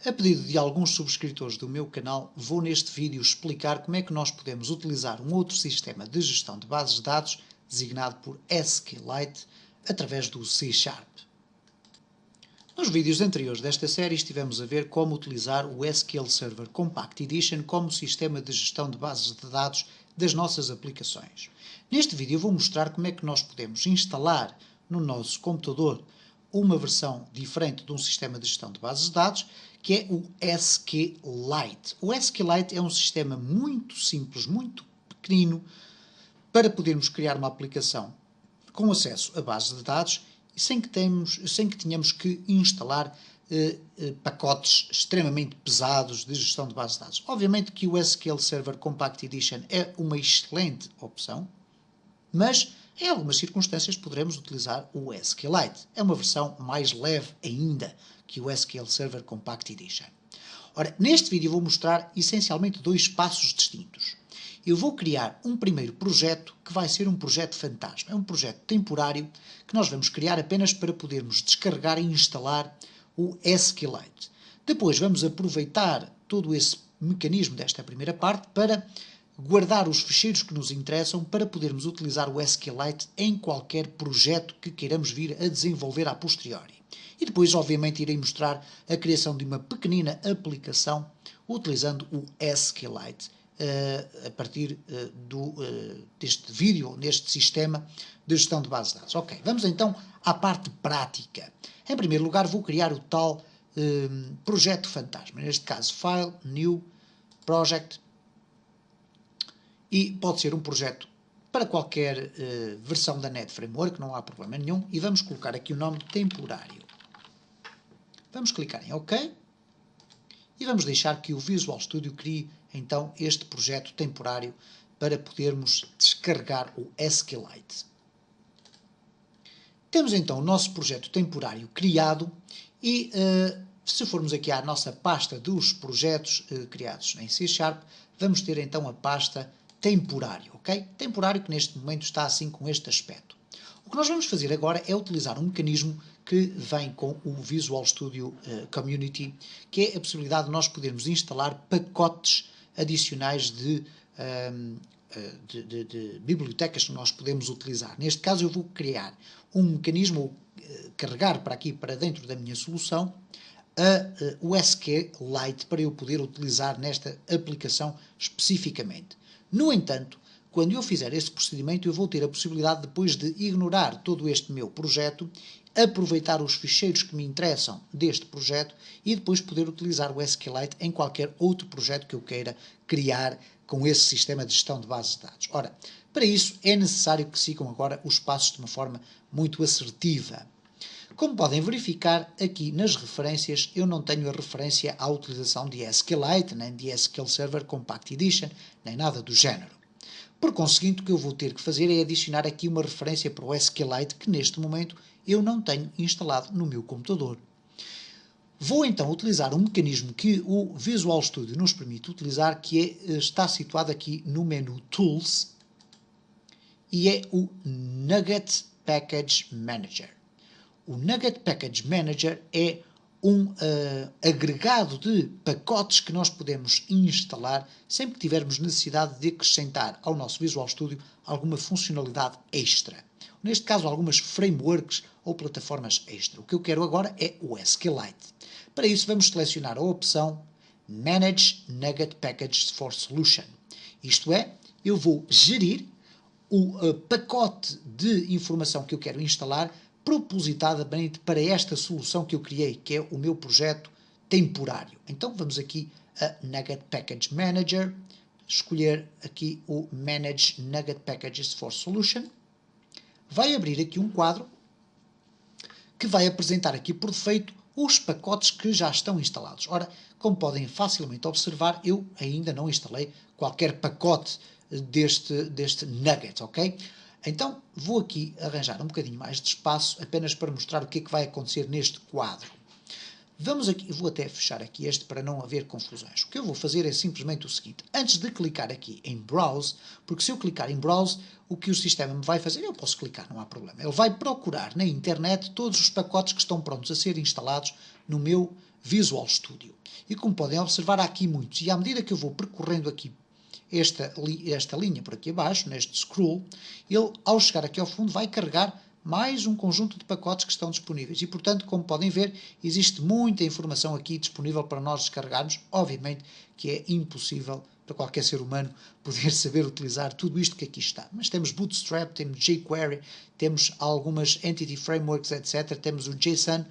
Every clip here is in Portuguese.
A pedido de alguns subscritores do meu canal, vou neste vídeo explicar como é que nós podemos utilizar um outro sistema de gestão de bases de dados, designado por SQLite, através do C#. Nos vídeos anteriores desta série estivemos a ver como utilizar o SQL Server Compact Edition como sistema de gestão de bases de dados das nossas aplicações. Neste vídeo eu vou mostrar como é que nós podemos instalar no nosso computador uma versão diferente de um sistema de gestão de bases de dados, que é o SQLite. O SQLite é um sistema muito simples, muito pequenino, para podermos criar uma aplicação com acesso a bases de dados sem que tenhamos que instalar pacotes extremamente pesados de gestão de bases de dados. Obviamente que o SQL Server Compact Edition é uma excelente opção, mas em algumas circunstâncias poderemos utilizar o SQLite. É uma versão mais leve ainda que o SQL Server Compact Edition. Ora, neste vídeo vou mostrar essencialmente dois passos distintos. Eu vou criar um primeiro projeto que vai ser um projeto fantasma. É um projeto temporário que nós vamos criar apenas para podermos descarregar e instalar o SQLite. Depois vamos aproveitar todo esse mecanismo desta primeira parte para guardar os ficheiros que nos interessam para podermos utilizar o SQLite em qualquer projeto que queiramos vir a desenvolver a posteriori. E depois, obviamente, irei mostrar a criação de uma pequenina aplicação utilizando o SQLite a partir deste vídeo, neste sistema de gestão de bases de dados. Ok, vamos então à parte prática. Em primeiro lugar, vou criar o tal projeto fantasma. Neste caso, File, New, Project. E pode ser um projeto para qualquer versão da Net Framework, não há problema nenhum. E vamos colocar aqui o nome temporário. Vamos clicar em OK. E vamos deixar que o Visual Studio crie então este projeto temporário para podermos descarregar o SQLite. Temos então o nosso projeto temporário criado e se formos aqui à nossa pasta dos projetos criados em C#, vamos ter então a pasta temporário, ok? Temporário que neste momento está assim com este aspecto. O que nós vamos fazer agora é utilizar um mecanismo que vem com o Visual Studio Community, que é a possibilidade de nós podermos instalar pacotes adicionais de bibliotecas que nós podemos utilizar. Neste caso eu vou criar um mecanismo, carregar para aqui, para dentro da minha solução, o SQLite para eu poder utilizar nesta aplicação especificamente. No entanto, quando eu fizer este procedimento, eu vou ter a possibilidade depois de ignorar todo este meu projeto, aproveitar os ficheiros que me interessam deste projeto e depois poder utilizar o SQLite em qualquer outro projeto que eu queira criar com esse sistema de gestão de bases de dados. Ora, para isso é necessário que sigam agora os passos de uma forma muito assertiva. Como podem verificar, aqui nas referências eu não tenho a referência à utilização de SQLite, nem de SQL Server Compact Edition, nem nada do género. Por conseguinte, o que eu vou ter que fazer é adicionar aqui uma referência para o SQLite que neste momento eu não tenho instalado no meu computador. Vou então utilizar um mecanismo que o Visual Studio nos permite utilizar, que está situado aqui no menu Tools, e é o Nugget Package Manager. O Nugget Package Manager é um agregado de pacotes que nós podemos instalar sempre que tivermos necessidade de acrescentar ao nosso Visual Studio alguma funcionalidade extra. Neste caso, algumas frameworks ou plataformas extra. O que eu quero agora é o SQLite. Para isso, vamos selecionar a opção Manage Nugget Packages for Solution. Isto é, eu vou gerir o pacote de informação que eu quero instalar propositadamente para esta solução que eu criei, que é o meu projeto temporário. Então vamos aqui a Nugget Package Manager, escolher aqui o Manage Nugget Packages for Solution. Vai abrir aqui um quadro que vai apresentar aqui por defeito os pacotes que já estão instalados. Ora, como podem facilmente observar, eu ainda não instalei qualquer pacote deste Nugget, ok? Então, vou aqui arranjar um bocadinho mais de espaço, apenas para mostrar o que é que vai acontecer neste quadro. Vamos aqui, vou até fechar aqui este para não haver confusões. O que eu vou fazer é simplesmente o seguinte, antes de clicar aqui em Browse, porque se eu clicar em Browse, o que o sistema me vai fazer, eu posso clicar, não há problema. Ele vai procurar na internet todos os pacotes que estão prontos a ser instalados no meu Visual Studio. E como podem observar, há aqui muitos. E à medida que eu vou percorrendo aqui esta linha por aqui abaixo, neste scroll, ele, ao chegar aqui ao fundo, vai carregar mais um conjunto de pacotes que estão disponíveis. E, portanto, como podem ver, existe muita informação aqui disponível para nós descarregarmos. Obviamente que é impossível para qualquer ser humano poder saber utilizar tudo isto que aqui está. Mas temos Bootstrap, temos jQuery, temos algumas Entity Frameworks, etc. Temos o JSON,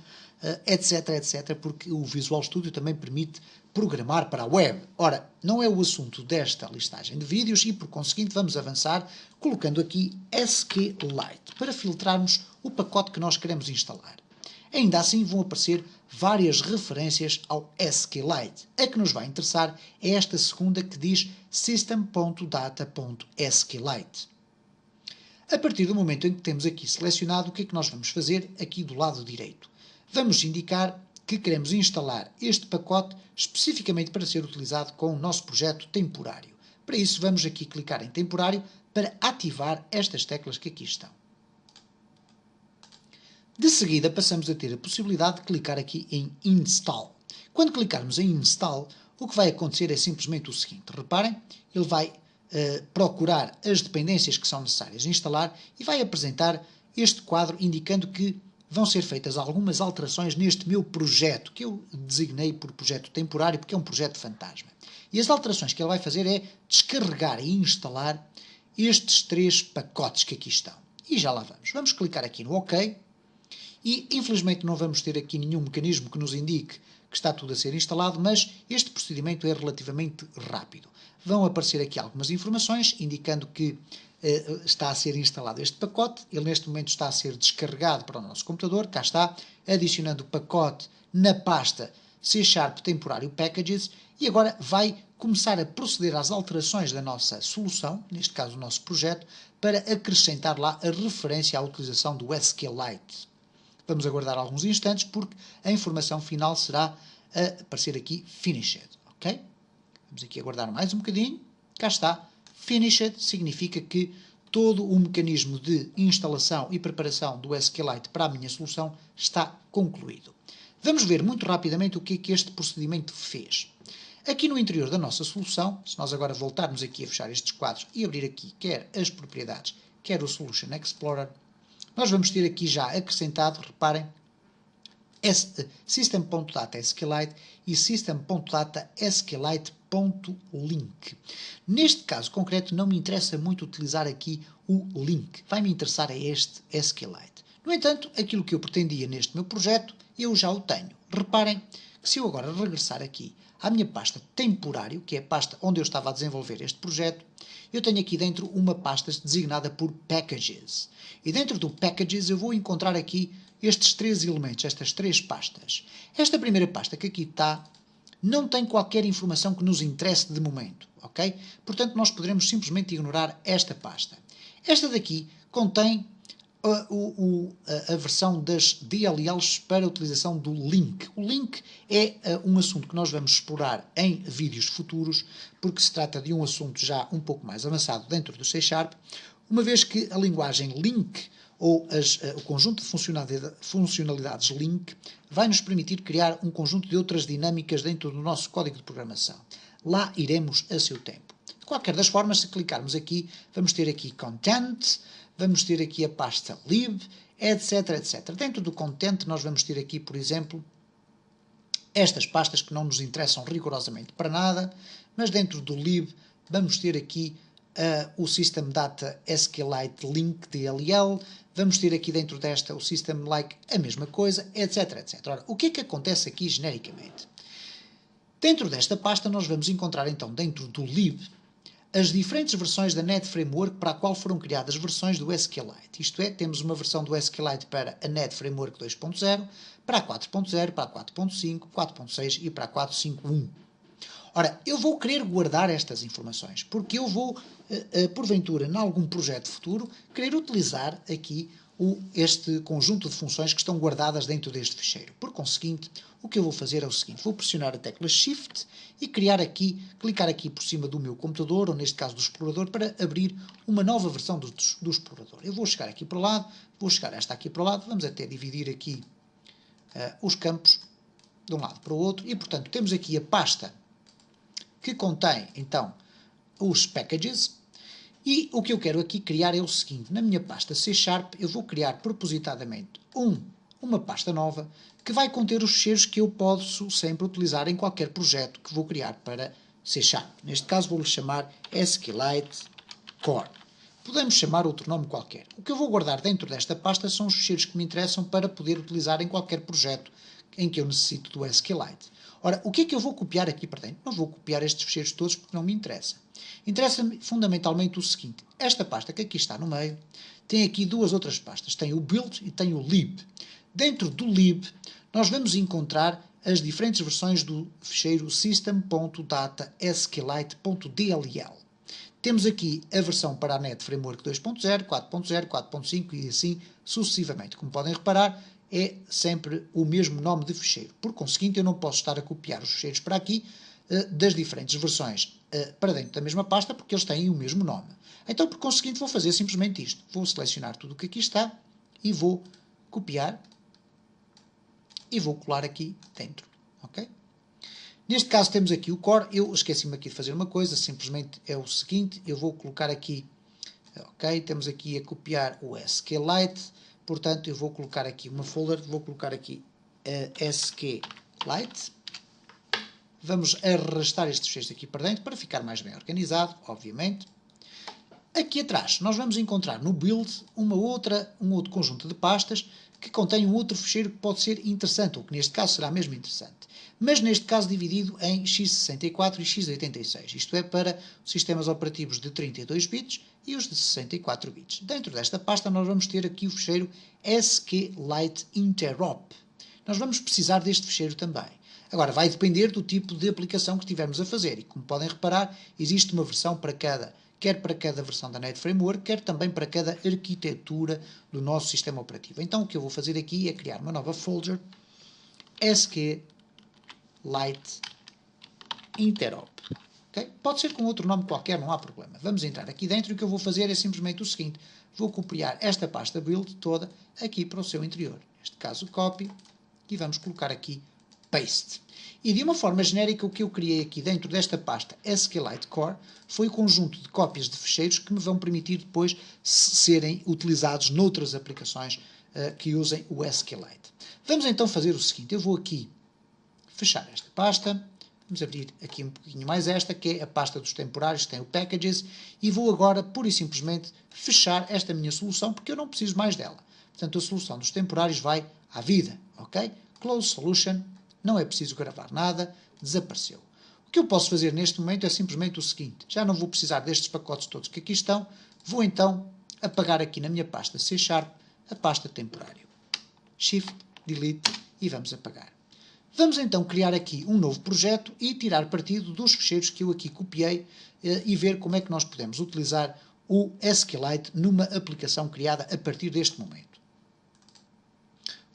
etc, etc, porque o Visual Studio também permite programar para a web. Ora, não é o assunto desta listagem de vídeos e, por conseguinte, vamos avançar colocando aqui SQLite para filtrarmos o pacote que nós queremos instalar. Ainda assim, vão aparecer várias referências ao SQLite. A que nos vai interessar é esta segunda que diz system.data.sqlite. A partir do momento em que temos aqui selecionado, o que é que nós vamos fazer aqui do lado direito? Vamos indicar que queremos instalar este pacote especificamente para ser utilizado com o nosso projeto temporário. Para isso, vamos aqui clicar em temporário para ativar estas teclas que aqui estão. De seguida, passamos a ter a possibilidade de clicar aqui em Install. Quando clicarmos em Install, o que vai acontecer é simplesmente o seguinte. Reparem, ele vai procurar as dependências que são necessárias instalar e vai apresentar este quadro indicando que vão ser feitas algumas alterações neste meu projeto, que eu designei por projeto temporário, porque é um projeto fantasma. E as alterações que ele vai fazer é descarregar e instalar estes 3 pacotes que aqui estão. E já lá vamos. Vamos clicar aqui no OK. E, infelizmente, não vamos ter aqui nenhum mecanismo que nos indique que está tudo a ser instalado, mas este procedimento é relativamente rápido. Vão aparecer aqui algumas informações, indicando que está a ser instalado este pacote. Ele, neste momento, está a ser descarregado para o nosso computador. Cá está, adicionando o pacote na pasta C# temporário packages. E agora vai começar a proceder às alterações da nossa solução, neste caso o nosso projeto, para acrescentar lá a referência à utilização do SQLite. Vamos aguardar alguns instantes porque a informação final será a aparecer aqui Finished. Ok? Vamos aqui aguardar mais um bocadinho. Cá está. Finished significa que todo o mecanismo de instalação e preparação do SQLite para a minha solução está concluído. Vamos ver muito rapidamente o que é que este procedimento fez. Aqui no interior da nossa solução, se nós agora voltarmos aqui a fechar estes quadros e abrir aqui quer as propriedades, quer o Solution Explorer, nós vamos ter aqui já acrescentado, reparem, System.data.sqlite e System.data.sqlite.link. Neste caso concreto não me interessa muito utilizar aqui o link, vai-me interessar é este SQLite. No entanto, aquilo que eu pretendia neste meu projeto, eu já o tenho. Reparem que se eu agora regressar aqui à minha pasta temporário, que é a pasta onde eu estava a desenvolver este projeto, eu tenho aqui dentro uma pasta designada por Packages. E dentro do Packages eu vou encontrar aqui estes 3 elementos, estas 3 pastas. Esta primeira pasta que aqui está não tem qualquer informação que nos interesse de momento, ok? Portanto, nós poderemos simplesmente ignorar esta pasta. Esta daqui contém a versão das DLLs para a utilização do link. O link é um assunto que nós vamos explorar em vídeos futuros, porque se trata de um assunto já um pouco mais avançado dentro do C#, uma vez que a linguagem link, ou o conjunto de funcionalidades link, vai nos permitir criar um conjunto de outras dinâmicas dentro do nosso código de programação. Lá iremos a seu tempo. De qualquer das formas, se clicarmos aqui, vamos ter aqui Content, vamos ter aqui a pasta lib, etc, etc. Dentro do content nós vamos ter aqui, por exemplo, estas pastas que não nos interessam rigorosamente para nada, mas dentro do lib vamos ter aqui o System Data SQLite Link DLL, vamos ter aqui dentro desta o System Like a mesma coisa, etc, etc. Ora, o que é que acontece aqui genericamente? Dentro desta pasta nós vamos encontrar então dentro do lib as diferentes versões da Net Framework para a qual foram criadas versões do SQLite. Isto é, temos uma versão do SQLite para a Net Framework 2.0, para a 4.0, para a 4.5, 4.6 e para a 4.5.1. Ora, eu vou querer guardar estas informações, porque eu vou, porventura, em algum projeto futuro, querer utilizar aqui este conjunto de funções que estão guardadas dentro deste ficheiro. Por conseguinte, o que eu vou fazer é o seguinte, vou pressionar a tecla Shift e clicar aqui por cima do meu computador, ou neste caso do explorador, para abrir uma nova versão do explorador. Eu vou chegar aqui para o lado, vou chegar esta aqui para o lado, vamos até dividir aqui os campos, de um lado para o outro, e portanto temos aqui a pasta que contém então os packages, e o que eu quero aqui criar é o seguinte: na minha pasta C# eu vou criar propositadamente uma pasta nova que vai conter os ficheiros que eu posso sempre utilizar em qualquer projeto que vou criar para C#. Neste caso vou-lhe chamar SQLite Core. Podemos chamar outro nome qualquer. O que eu vou guardar dentro desta pasta são os ficheiros que me interessam para poder utilizar em qualquer projeto em que eu necessito do SQLite. Ora, o que é que eu vou copiar aqui para dentro? Não vou copiar estes ficheiros todos porque não me interessa. Interessa-me fundamentalmente o seguinte: esta pasta que aqui está no meio tem aqui duas outras pastas. Tem o build e tem o lib. Dentro do lib nós vamos encontrar as diferentes versões do ficheiro system.data.sqlite.dll. Temos aqui a versão para a .NET Framework 2.0, 4.0, 4.5 e assim sucessivamente. Como podem reparar, é sempre o mesmo nome de ficheiro. Por conseguinte, eu não posso estar a copiar os ficheiros para aqui das diferentes versões para dentro da mesma pasta, porque eles têm o mesmo nome. Então, por conseguinte, vou fazer simplesmente isto. Vou selecionar tudo o que aqui está e vou copiar e vou colar aqui dentro. Ok? Neste caso temos aqui o core. Eu esqueci-me aqui de fazer uma coisa, simplesmente é o seguinte: eu vou colocar aqui, ok, temos aqui a copiar o SQLite, portanto eu vou colocar aqui uma folder, vou colocar aqui SQLite. Vamos arrastar estes ficheiros aqui para dentro para ficar mais bem organizado, obviamente. Aqui atrás nós vamos encontrar no build um outro conjunto de pastas que contém um outro ficheiro que pode ser interessante, ou que neste caso será mesmo interessante. Mas neste caso dividido em x64 e x86. Isto é para sistemas operativos de 32 bits e os de 64 bits. Dentro desta pasta nós vamos ter aqui o ficheiro SQLite Interop. Nós vamos precisar deste ficheiro também. Agora, vai depender do tipo de aplicação que estivermos a fazer. E como podem reparar, existe uma versão para cada, quer para cada versão da .NET Framework, quer também para cada arquitetura do nosso sistema operativo. Então, o que eu vou fazer aqui é criar uma nova folder, SQLite Interop. Okay? Pode ser com outro nome qualquer, não há problema. Vamos entrar aqui dentro e o que eu vou fazer é simplesmente o seguinte: vou copiar esta pasta build toda aqui para o seu interior. Neste caso, copy, e vamos colocar aqui paste. E de uma forma genérica, o que eu criei aqui dentro desta pasta SQLite Core foi o conjunto de cópias de ficheiros que me vão permitir depois serem utilizados noutras aplicações que usem o SQLite. Vamos então fazer o seguinte: eu vou aqui fechar esta pasta, vamos abrir aqui um pouquinho mais esta, que é a pasta dos temporários, que tem o packages, e vou agora, pura e simplesmente, fechar esta minha solução, porque eu não preciso mais dela. Portanto, a solução dos temporários vai à vida, ok? Close Solution. Não é preciso gravar nada, desapareceu. O que eu posso fazer neste momento é simplesmente o seguinte: já não vou precisar destes pacotes todos que aqui estão, vou então apagar aqui na minha pasta C# a pasta temporário. Shift, Delete e vamos apagar. Vamos então criar aqui um novo projeto e tirar partido dos ficheiros que eu aqui copiei e ver como é que nós podemos utilizar o SQLite numa aplicação criada a partir deste momento.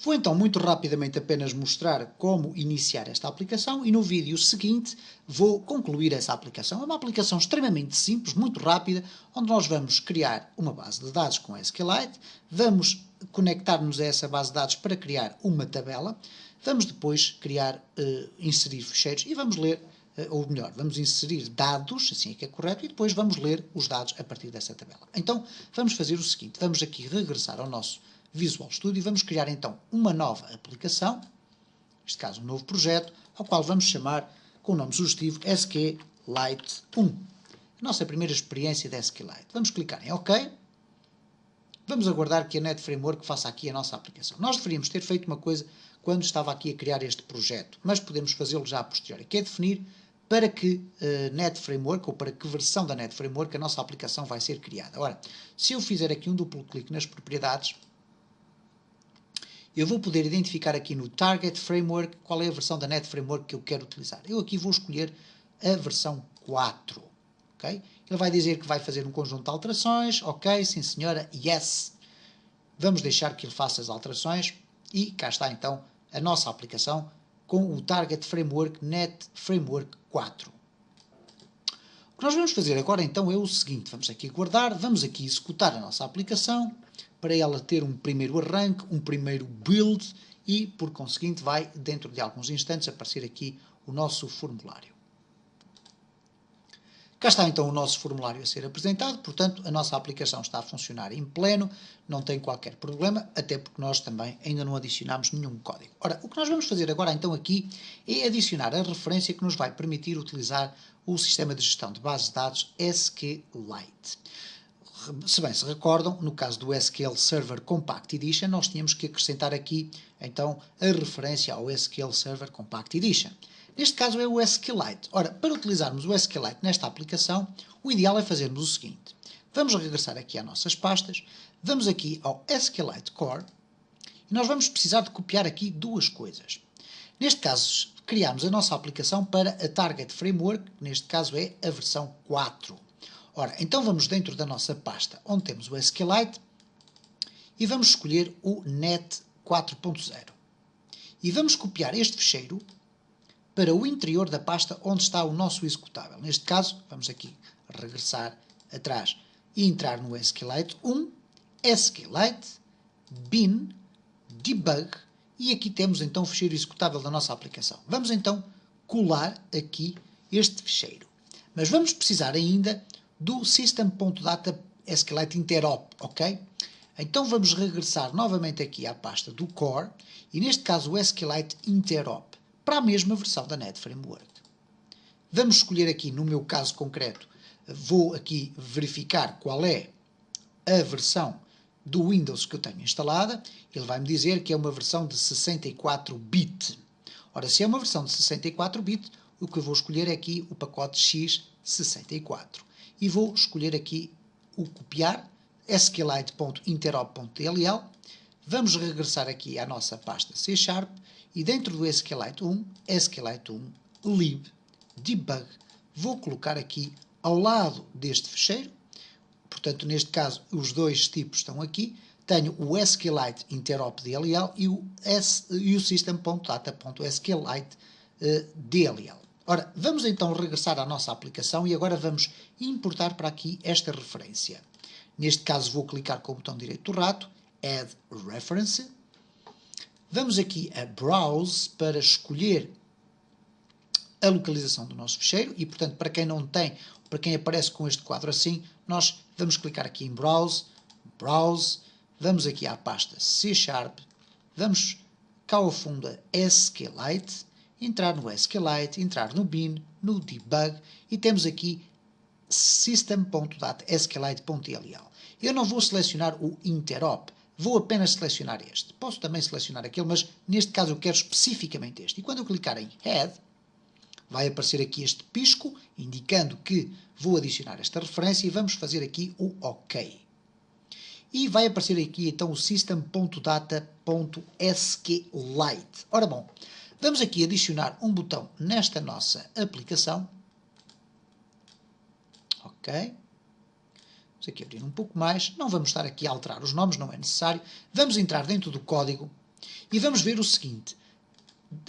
Vou então muito rapidamente apenas mostrar como iniciar esta aplicação e no vídeo seguinte vou concluir essa aplicação. É uma aplicação extremamente simples, muito rápida, onde nós vamos criar uma base de dados com SQLite, vamos conectar-nos a essa base de dados para criar uma tabela, vamos depois inserir ficheiros e vamos ler, ou melhor, vamos inserir dados, assim é que é correto, e depois vamos ler os dados a partir dessa tabela. Então vamos fazer o seguinte: vamos aqui regressar ao nosso Visual Studio e vamos criar então uma nova aplicação, neste caso um novo projeto, ao qual vamos chamar com o nome sugestivo SQLite 1. A nossa primeira experiência de SQLite. Vamos clicar em OK. Vamos aguardar que a .NET Framework faça aqui a nossa aplicação. Nós deveríamos ter feito uma coisa quando estava aqui a criar este projeto, mas podemos fazê-lo já a posteriori, que é definir para que .NET Framework, ou para que versão da .NET Framework a nossa aplicação vai ser criada. Ora, se eu fizer aqui um duplo clique nas propriedades, eu vou poder identificar aqui no Target Framework qual é a versão da .NET Framework que eu quero utilizar. Eu aqui vou escolher a versão 4. Okay? Ele vai dizer que vai fazer um conjunto de alterações. Ok, sim senhora, yes. Vamos deixar que ele faça as alterações e cá está então a nossa aplicação com o Target Framework .NET Framework 4. O que nós vamos fazer agora então é o seguinte: vamos aqui guardar, vamos aqui executar a nossa aplicação, para ela ter um primeiro arranque, um primeiro build e, por conseguinte, vai, dentro de alguns instantes, aparecer aqui o nosso formulário. Cá está então o nosso formulário a ser apresentado, portanto a nossa aplicação está a funcionar em pleno, não tem qualquer problema, até porque nós também ainda não adicionamos nenhum código. Ora, o que nós vamos fazer agora então aqui é adicionar a referência que nos vai permitir utilizar o sistema de gestão de bases de dados SQLite. Se bem se recordam, no caso do SQL Server Compact Edition, nós tínhamos que acrescentar aqui então a referência ao SQL Server Compact Edition. Neste caso é o SQLite. Ora, para utilizarmos o SQLite nesta aplicação, o ideal é fazermos o seguinte. Vamos regressar aqui às nossas pastas, vamos aqui ao SQLite Core, e nós vamos precisar de copiar aqui duas coisas. Neste caso, criamos a nossa aplicação para a Target Framework, que neste caso é a versão 4. Ora, então vamos dentro da nossa pasta onde temos o SQLite e vamos escolher o NET 4.0. E vamos copiar este ficheiro para o interior da pasta onde está o nosso executável. Neste caso, vamos aqui regressar atrás e entrar no SQLite 1, SQLite, bin, debug, e aqui temos então o ficheiro executável da nossa aplicação. Vamos então colar aqui este ficheiro. Mas vamos precisar ainda do system.data SQLite interop, ok? Então vamos regressar novamente aqui à pasta do core, e neste caso o SQLite interop, para a mesma versão da NET Framework. Vamos escolher aqui, no meu caso concreto, vou aqui verificar qual é a versão do Windows que eu tenho instalada. Ele vai-me dizer que é uma versão de 64-bit. Ora, se é uma versão de 64-bit, o que eu vou escolher é aqui o pacote x64. E vou escolher aqui o copiar, sqlite.interop.dll. Vamos regressar aqui à nossa pasta C#, e dentro do SQLite 1, SQLite 1 lib debug, vou colocar aqui ao lado deste ficheiro. Portanto, neste caso, os dois tipos estão aqui. Tenho o SQLite interop.dll e o system.data.sqlite DLL. Ora, vamos então regressar à nossa aplicação e agora vamos importar para aqui esta referência. Neste caso, vou clicar com o botão direito do rato, Add Reference. Vamos aqui a Browse para escolher a localização do nosso ficheiro e, portanto, para quem não tem, para quem aparece com este quadro assim, nós vamos clicar aqui em Browse, Browse, vamos aqui à pasta C#, vamos cá ao fundo a SQLite, entrar no SQLite, entrar no bin, no debug e temos aqui system.data.sqlite.dll. Eu não vou selecionar o interop, vou apenas selecionar este. Posso também selecionar aquele, mas neste caso eu quero especificamente este. E quando eu clicar em Add, vai aparecer aqui este pisco, indicando que vou adicionar esta referência e vamos fazer aqui o OK. E vai aparecer aqui então o system.data.sqlite. Ora bom, vamos aqui adicionar um botão nesta nossa aplicação. Ok. Vamos aqui abrir um pouco mais. Não vamos estar aqui a alterar os nomes, não é necessário. Vamos entrar dentro do código e vamos ver o seguinte.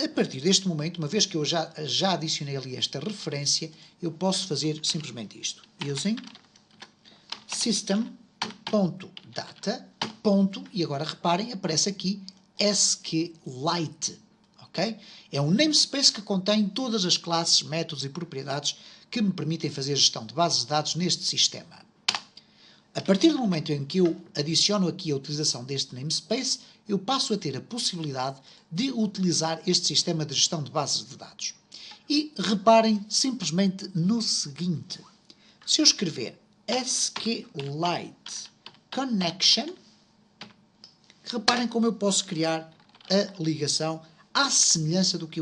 A partir deste momento, uma vez que eu já adicionei ali esta referência, eu posso fazer simplesmente isto. Using system.data. E agora reparem, aparece aqui SQLite. Okay? É um namespace que contém todas as classes, métodos e propriedades que me permitem fazer gestão de bases de dados neste sistema. A partir do momento em que eu adiciono aqui a utilização deste namespace, eu passo a ter a possibilidade de utilizar este sistema de gestão de bases de dados. E reparem simplesmente no seguinte. Se eu escrever SQLite Connection, reparem como eu posso criar a ligação à semelhança do que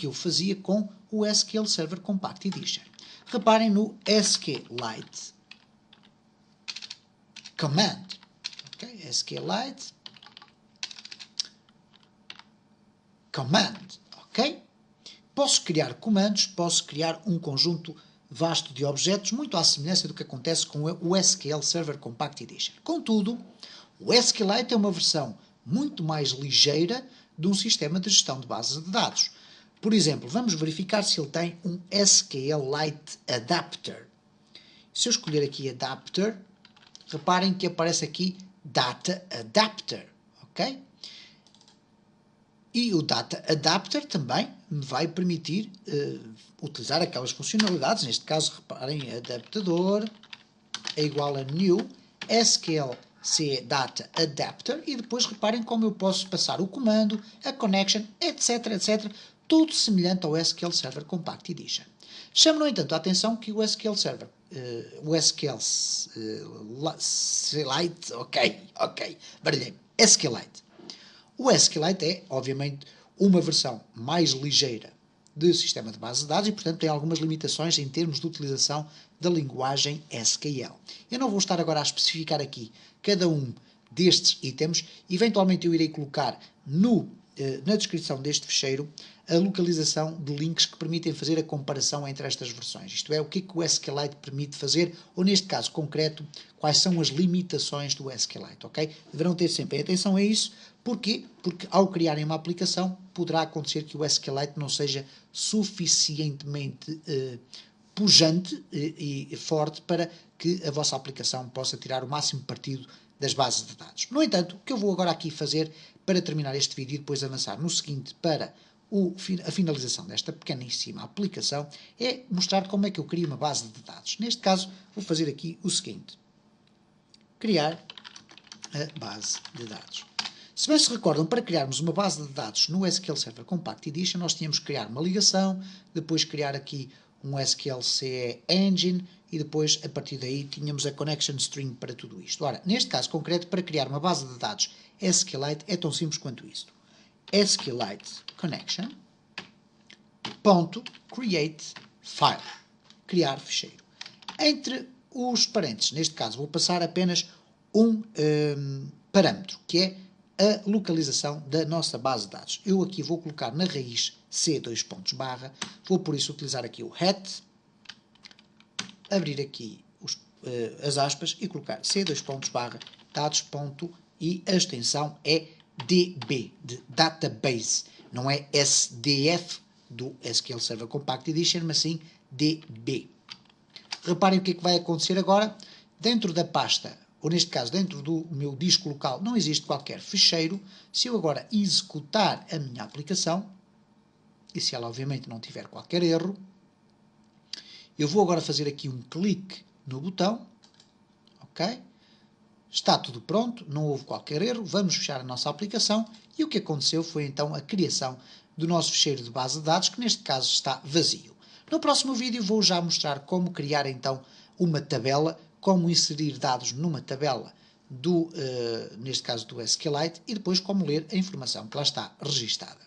eu fazia com o SQL Server Compact Edition. Reparem no SQLite Command. Okay? SQLite Command. Ok? Posso criar comandos, posso criar um conjunto vasto de objetos, muito à semelhança do que acontece com o SQL Server Compact Edition. Contudo, o SQLite é uma versão muito mais ligeira de um sistema de gestão de bases de dados. Por exemplo, vamos verificar se ele tem um SQLite Adapter. Se eu escolher aqui Adapter, reparem que aparece aqui Data Adapter. Ok? E o Data Adapter também me vai permitir utilizar aquelas funcionalidades. Neste caso, reparem, adaptador é igual a new SQL-C Data Adapter, e depois reparem como eu posso passar o comando, a connection, etc, etc, tudo semelhante ao SQL Server Compact Edition. Chamo, no entanto, a atenção que o SQL Server, o SQL SQLite, baralhei-me, SQLite. O SQLite é, obviamente, uma versão mais ligeira de sistema de base de dados e, portanto, tem algumas limitações em termos de utilização da linguagem SQL. Eu não vou estar agora a especificar aqui cada um destes itens. Eventualmente eu irei colocar na descrição deste ficheiro a localização de links que permitem fazer a comparação entre estas versões. Isto é, o que o SQLite permite fazer, ou neste caso concreto, quais são as limitações do SQLite, ok? Deverão ter sempre atenção a isso. Porquê? Porque ao criarem uma aplicação, poderá acontecer que o SQLite não seja suficientemente pujante e forte para que a vossa aplicação possa tirar o máximo partido das bases de dados. No entanto, o que eu vou agora aqui fazer para terminar este vídeo e depois avançar no seguinte para a finalização desta pequeníssima aplicação é mostrar como é que eu crio uma base de dados. Neste caso, vou fazer aqui o seguinte: criar a base de dados. Se bem se recordam, para criarmos uma base de dados no SQL Server Compact Edition, nós tínhamos que criar uma ligação, depois criar aqui um SQL-CE Engine e depois, a partir daí, tínhamos a connection string para tudo isto. Ora, neste caso concreto, para criar uma base de dados SQLite é tão simples quanto isto. SQLite connection .create file. Criar ficheiro. Entre os parênteses, neste caso, vou passar apenas um parâmetro, que é a localização da nossa base de dados. Eu aqui vou colocar na raiz C ; vou por isso utilizar aqui o hat, abrir aqui as aspas e colocar C ; dados. E a extensão é DB, de Database. Não é SDF do SQL Server Compact Edition, mas sim DB. Reparem o que é que vai acontecer agora. Dentro da pasta, ou neste caso dentro do meu disco local, não existe qualquer ficheiro. Se eu agora executar a minha aplicação, e se ela obviamente não tiver qualquer erro, eu vou agora fazer aqui um clique no botão, ok? Está tudo pronto, não houve qualquer erro, vamos fechar a nossa aplicação e o que aconteceu foi então a criação do nosso ficheiro de base de dados, que neste caso está vazio. No próximo vídeo vou já mostrar como criar então uma tabela, como inserir dados numa tabela neste caso do SQLite, e depois como ler a informação que lá está registada.